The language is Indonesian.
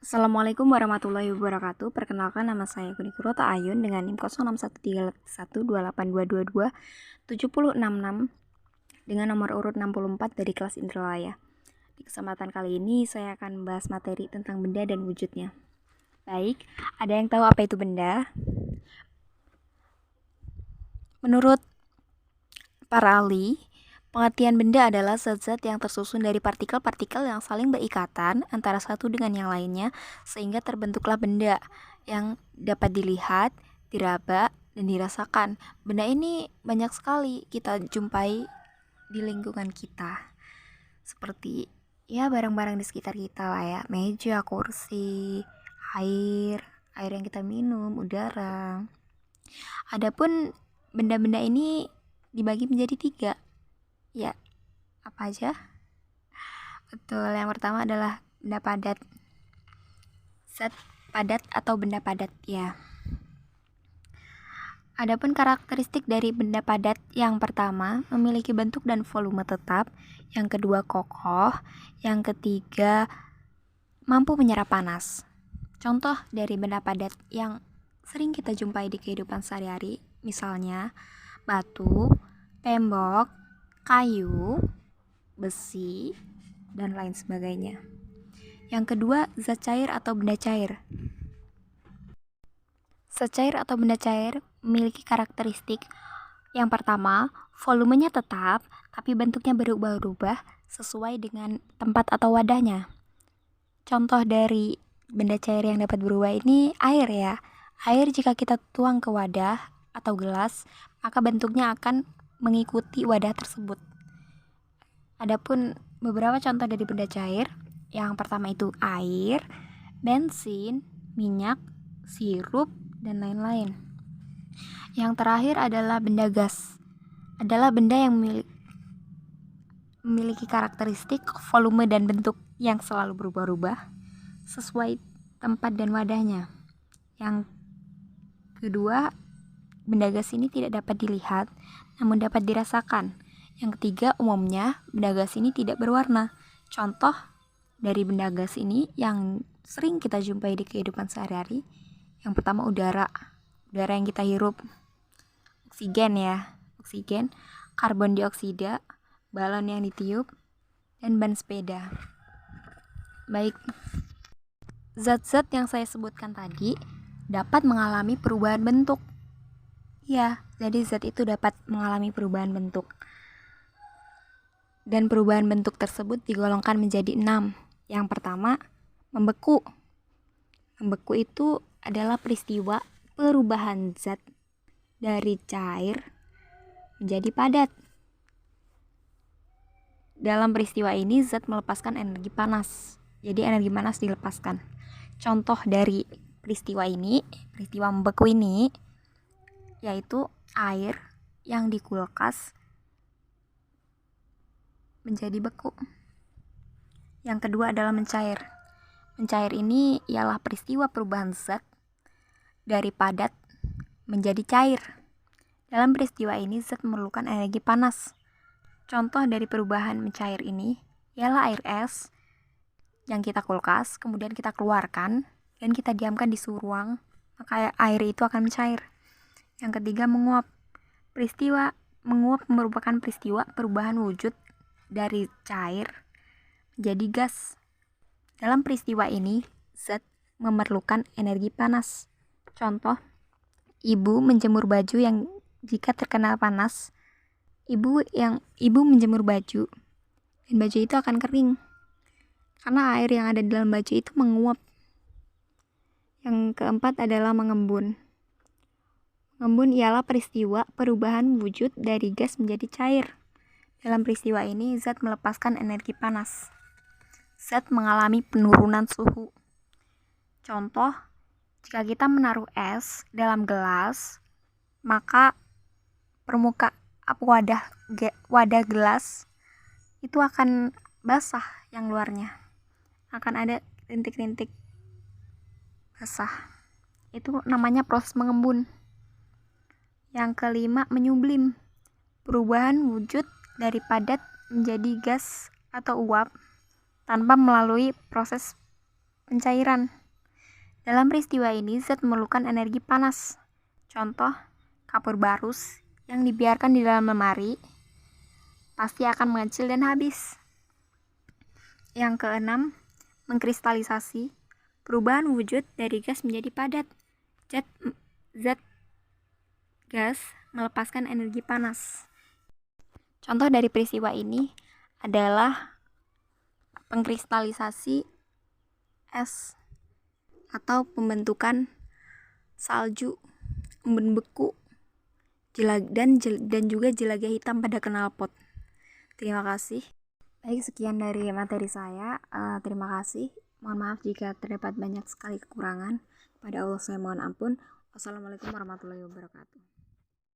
Assalamualaikum warahmatullahi wabarakatuh. Perkenalkan, nama saya Gunikurota Ayun dengan NIM 061312822766 dengan nomor urut 64 dari kelas Indralaya. Di kesempatan kali ini saya akan membahas materi tentang benda dan wujudnya. Baik, ada yang tahu apa itu benda? Menurut para ahli, pengertian benda adalah zat-zat yang tersusun dari partikel-partikel yang saling berikatan antara satu dengan yang lainnya sehingga terbentuklah benda yang dapat dilihat, diraba, dan dirasakan. Benda ini banyak sekali kita jumpai di lingkungan kita. Seperti ya barang-barang di sekitar kita lah ya, meja, kursi, air yang kita minum, udara. Adapun benda-benda ini dibagi menjadi 3. Ya, apa aja? Betul, yang pertama adalah benda padat. Zat padat atau benda padat ya. Adapun karakteristik dari benda padat, yang pertama memiliki bentuk dan volume tetap, yang kedua kokoh, yang ketiga mampu menyerap panas. Contoh dari benda padat yang sering kita jumpai di kehidupan sehari-hari, misalnya batu, tembok, kayu, besi, dan lain sebagainya. Yang kedua, zat cair atau benda cair. Zat cair atau benda cair memiliki karakteristik yang pertama, volumenya tetap, tapi bentuknya berubah-ubah sesuai dengan tempat atau wadahnya. Contoh dari benda cair yang dapat berubah ini air ya. Air jika kita tuang ke wadah atau gelas, maka bentuknya akan mengikuti wadah tersebut. Adapun beberapa contoh dari benda cair, yang pertama itu air, bensin, minyak, sirup, dan lain-lain. Yang terakhir adalah benda gas. Adalah benda yang memiliki karakteristik volume dan bentuk yang selalu berubah-ubah sesuai tempat dan wadahnya. Yang kedua, benda gas ini tidak dapat dilihat, namun dapat dirasakan. Yang ketiga, umumnya benda gas ini tidak berwarna. Contoh dari benda gas ini yang sering kita jumpai di kehidupan sehari-hari, yang pertama udara yang kita hirup, oksigen ya, karbon dioksida, balon yang ditiup, dan ban sepeda. Baik, zat-zat yang saya sebutkan tadi dapat mengalami perubahan bentuk. Ya, jadi zat itu dapat mengalami perubahan bentuk. Dan perubahan bentuk tersebut digolongkan menjadi 6. Yang pertama, membeku. Membeku itu adalah peristiwa perubahan zat dari cair menjadi padat. Dalam peristiwa ini zat melepaskan energi panas. Jadi energi panas dilepaskan. Contoh dari peristiwa membeku ini, yaitu air yang di kulkas menjadi beku. Yang kedua adalah mencair. Mencair ini ialah peristiwa perubahan zat dari padat menjadi cair. Dalam peristiwa ini zat memerlukan energi panas. Contoh dari perubahan mencair ini ialah air es yang kita kulkas, kemudian kita keluarkan dan kita diamkan di suhu ruang, maka air itu akan mencair. Yang ketiga, menguap. Peristiwa menguap merupakan peristiwa perubahan wujud dari cair menjadi gas. Dalam peristiwa ini, zat memerlukan energi panas. Contoh, ibu menjemur baju yang jika terkena panas, ibu menjemur baju dan baju itu akan kering karena air yang ada di dalam baju itu menguap. Yang keempat adalah mengembun. Mengembun ialah peristiwa perubahan wujud dari gas menjadi cair. Dalam peristiwa ini, zat melepaskan energi panas. Zat mengalami penurunan suhu. Contoh, jika kita menaruh es dalam gelas, maka wadah gelas itu akan basah, yang luarnya akan ada rintik-rintik basah. Itu namanya proses mengembun. Yang kelima, menyublim. Perubahan wujud dari padat menjadi gas atau uap tanpa melalui proses pencairan. Dalam peristiwa ini, zat memerlukan energi panas. Contoh, kapur barus yang dibiarkan di dalam lemari pasti akan mengecil dan habis. Yang keenam, mengkristalisasi, perubahan wujud dari gas menjadi padat. Zat gas melepaskan energi panas. Contoh dari peristiwa ini adalah pengkristalisasi es atau pembentukan salju, membeku, dan juga jelaga hitam pada knalpot. Terima kasih. Baik, sekian dari materi saya. Terima kasih. Mohon maaf jika terdapat banyak sekali kekurangan. Kepada Allah saya mohon ampun. Wassalamualaikum warahmatullahi wabarakatuh.